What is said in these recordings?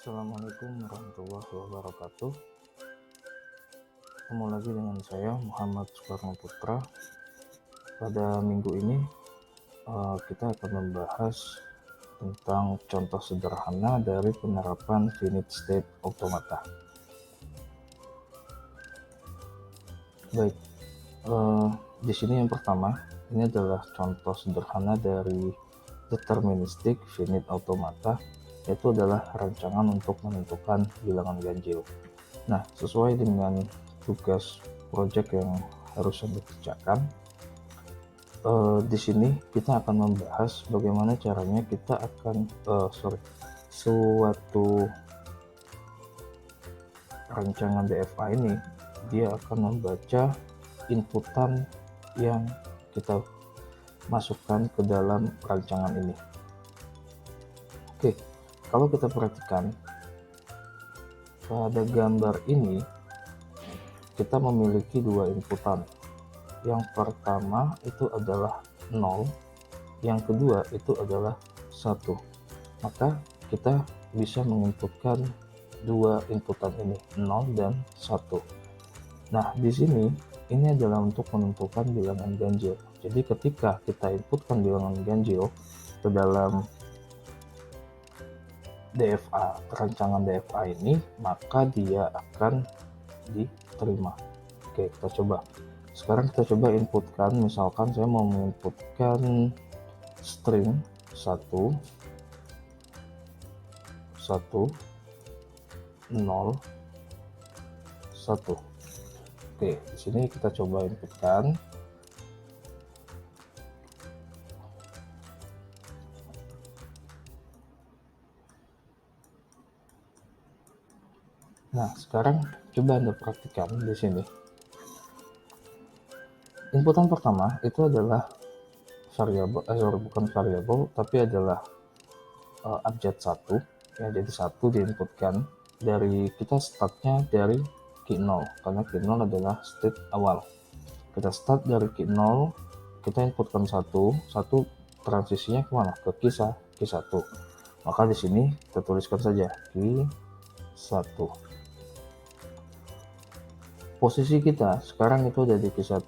Assalamualaikum warahmatullahi wabarakatuh. Ketemu lagi dengan saya Muhammad Soekarno Putra. Pada minggu ini kita akan membahas tentang contoh sederhana dari penerapan finite state automata. Baik, di sini yang pertama ini adalah contoh sederhana dari deterministic finite automata, yaitu adalah rancangan untuk menentukan bilangan ganjil. Nah, sesuai dengan tugas proyek yang harus Anda kerjakan, di sini kita akan membahas bagaimana caranya kita akan suatu rancangan DFA ini dia akan membaca inputan yang kita masukkan ke dalam rancangan ini. Oke, kalau kita perhatikan pada gambar ini kita memiliki dua inputan. Yang pertama itu adalah 0, yang kedua itu adalah 1. Maka kita bisa menginputkan dua inputan ini, 0 dan 1. Nah, di sini ini adalah untuk menentukan bilangan ganjil. Jadi ketika kita inputkan bilangan ganjil ke dalam DFA, rancangan DFA ini, maka dia akan diterima. Oke, kita coba. Sekarang kita coba inputkan, misalkan saya mau menginputkan string 1, 0, 1. Oke, di sini kita coba inputkan. Nah, sekarang coba Anda perhatikan di sini. Inputan pertama itu adalah variabel, bukan variabel, tapi adalah abjad 1. Ya, jadi 1 diinputkan dari kita startnya dari key 0, karena key 0 adalah state awal. Kita start dari key 0, kita inputkan 1 transisinya kemana? Ke key 1. Maka di sini kita tuliskan saja key 1. Posisi kita sekarang itu ada di key 1.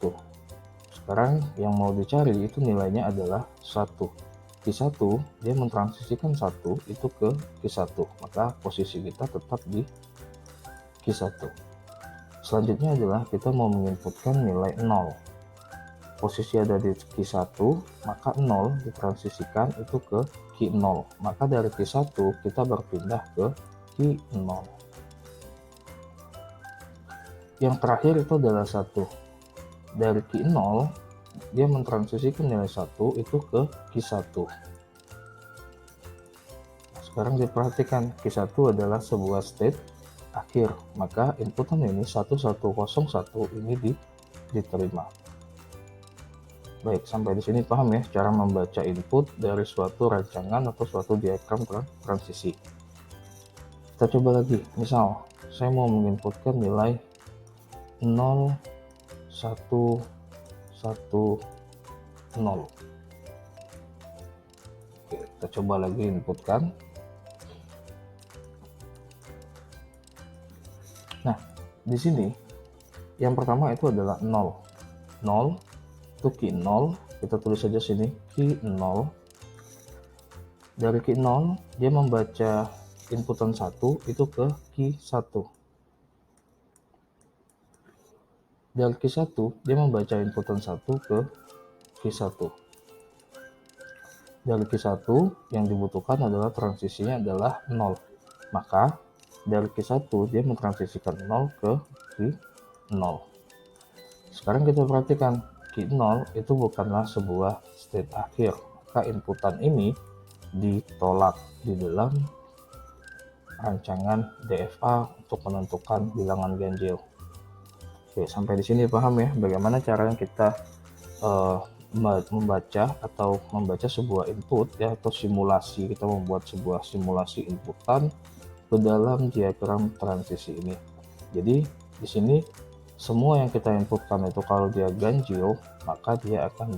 Sekarang yang mau dicari itu nilainya adalah 1. Key 1 dia mentransisikan 1 itu ke key 1, maka posisi kita tetap di key 1. Selanjutnya adalah kita mau menginputkan nilai 0. Posisi ada di key 1, maka 0 ditransisikan itu ke key 0. Maka dari key 1 kita berpindah ke key 0. Yang terakhir itu adalah 1. Dari key 0 dia mentransisikan nilai 1 itu ke key 1. Sekarang diperhatikan, key 1 adalah sebuah state akhir, maka inputan ini 1101 ini diterima. Baik, sampai di sini paham ya cara membaca input dari suatu rancangan atau suatu diagram transisi. Kita coba lagi, misal saya mau menginputkan nilai 0, 1, 1, 0. Oke, kita coba lagi inputkan. Nah, di sini yang pertama itu adalah 0. 0 itu key 0, kita tulis saja sini key 0. Dari key 0 dia membaca inputan 1 itu ke key 1. Dari key 1 dia membaca inputan 1 ke key 1. Dari key 1 yang dibutuhkan adalah transisinya adalah 0. Maka dari key 1 dia mentransisikan 0 ke key 0. Sekarang kita perhatikan, key 0 itu bukanlah sebuah state akhir. Maka inputan ini ditolak di dalam rancangan DFA untuk menentukan bilangan ganjil. Oke, sampai di sini paham ya bagaimana caranya kita membaca sebuah input ya, atau simulasi. Kita membuat sebuah simulasi inputan ke dalam diagram transisi ini. Jadi di sini semua yang kita inputkan itu kalau dia ganjil maka dia akan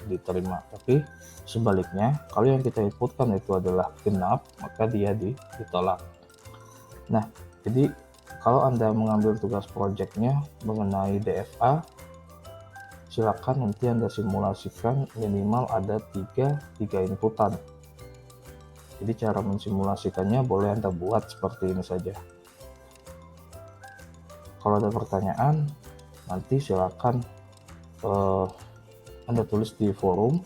diterima. Tapi sebaliknya kalau yang kita inputkan itu adalah genap maka dia ditolak. Nah, jadi kalau Anda mengambil tugas proyeknya mengenai DFA, silakan nanti Anda simulasikan minimal ada tiga inputan. Jadi cara mensimulasikannya boleh Anda buat seperti ini saja. Kalau ada pertanyaan, nanti silakan Anda tulis di forum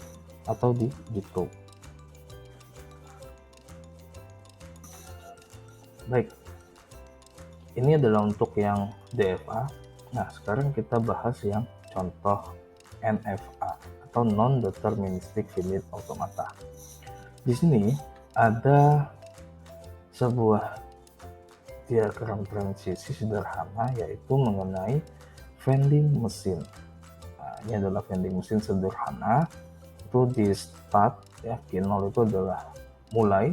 atau di GitHub. Baik, ini adalah untuk yang DFA. Nah, sekarang kita bahas yang contoh NFA atau Non-Deterministic Finite Automata. Di sini ada sebuah diagram transisi sederhana, yaitu mengenai vending machine. Nah, ini adalah vending machine sederhana. Itu di start ya, Q0 itu adalah mulai,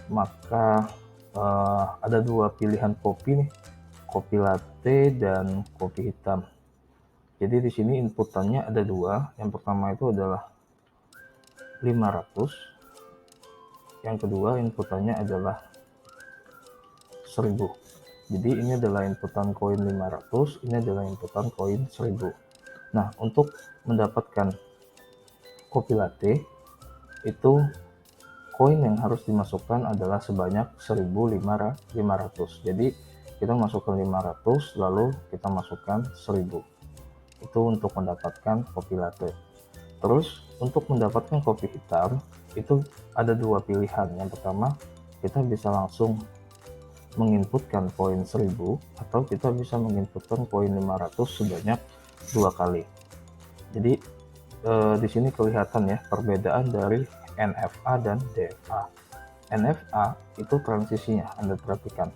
maka ada dua pilihan kopi nih, kopi latte dan kopi hitam. Jadi di sini inputannya ada dua. Yang pertama itu adalah 500, yang kedua inputannya adalah 1000. Jadi ini adalah inputan koin 500, ini adalah inputan koin 1000. Nah, untuk mendapatkan kopi latte itu koin yang harus dimasukkan adalah sebanyak 1500. Jadi kita masukkan 500 lalu kita masukkan 1000. Itu untuk mendapatkan kopi latte. Terus untuk mendapatkan kopi hitam itu ada dua pilihan. Yang pertama, kita bisa langsung menginputkan koin 1000 atau kita bisa menginputkan koin 500 sebanyak 2 kali. Jadi di sini kelihatan ya perbedaan dari NFA dan DFA. NFA itu transisinya, Anda perhatikan.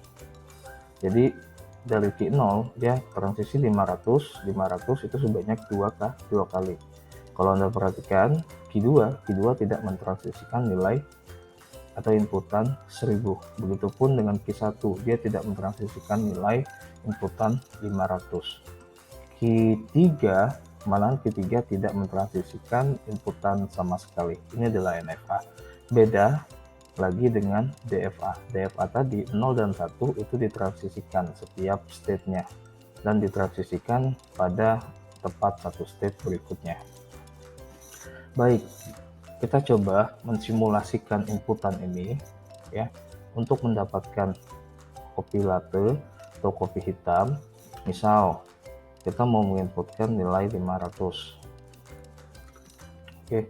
Jadi dari Q0 dia transisi 500 itu sebanyak 2 kali. Kalau Anda perhatikan Q2 tidak mentransisikan nilai atau inputan 1000. Begitupun dengan Q1, dia tidak mentransisikan nilai inputan 500. Q3 malahan Q3 tidak mentransisikan inputan sama sekali. Ini adalah NFA. Beda lagi dengan DFA. DFA tadi 0 dan 1 itu ditransisikan setiap state-nya dan ditransisikan pada tepat satu state berikutnya. Baik, kita coba mensimulasikan inputan ini ya untuk mendapatkan kopi latte atau kopi hitam. Misal kita mau menginputkan nilai 500. Oke,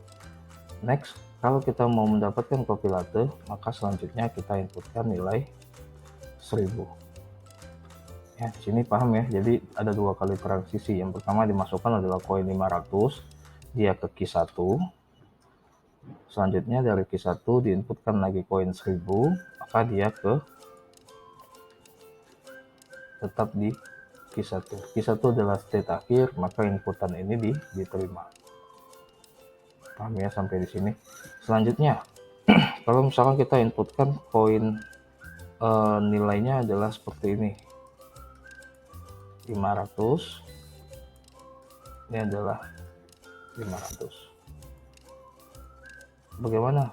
next, kalau kita mau mendapatkan kopi latte, maka selanjutnya kita inputkan nilai 1000. Ya, di sini paham ya. Jadi ada dua kali transisi. Yang pertama dimasukkan adalah koin 500, dia ke Q1. Selanjutnya dari Q1 diinputkan lagi koin 1000, maka dia tetap di Q1. Q1 adalah state akhir, maka inputan ini diterima. Paham ya sampai di sini? Selanjutnya, kalau misalkan kita inputkan koin nilainya adalah seperti ini. 500. Ini adalah 500. Bagaimana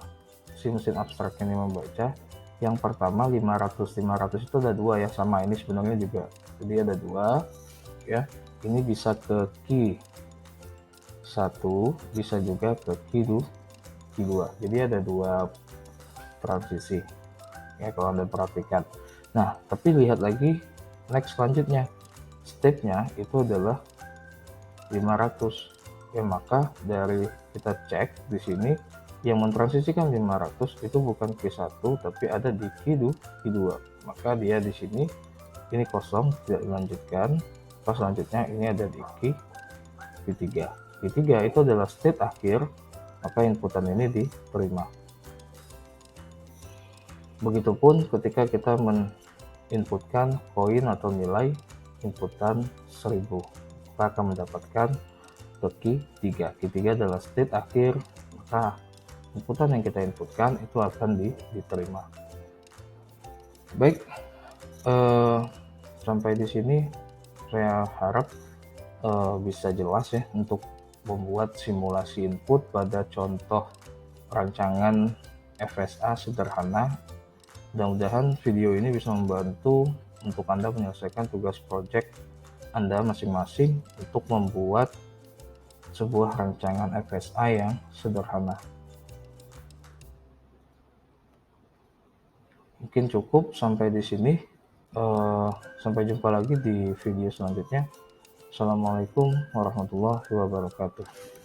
si mesin abstrak ini membaca? Yang pertama 500 itu ada dua ya, sama ini sebenarnya juga. Jadi ada dua ya. Ini bisa ke Q1, bisa juga ke Q2. Jadi ada dua transisi ya kalau Anda perhatikan. Nah, tapi lihat lagi next selanjutnya. Step-nya itu adalah 500. Ya, maka dari kita cek di sini yang mentransisikan 500 itu bukan Q1 tapi ada di Q2. Maka dia di sini ini kosong, tidak dilanjutkan. Pas selanjutnya ini ada di Q3. Q3 itu adalah state akhir, maka inputan ini diterima. Begitupun ketika kita menginputkan koin atau nilai inputan 1000, kita akan mendapatkan ke Q3. Q3 adalah state akhir, maka inputan yang kita inputkan itu akan diterima. Baik, sampai di sini saya harap bisa jelas ya untuk membuat simulasi input pada contoh rancangan FSA sederhana Mudah-mudahan video ini bisa membantu untuk Anda menyelesaikan tugas project Anda masing-masing untuk membuat sebuah rancangan FSA yang sederhana. Mungkin cukup sampai di sini. Sampai jumpa lagi di video selanjutnya. Assalamualaikum warahmatullahi wabarakatuh.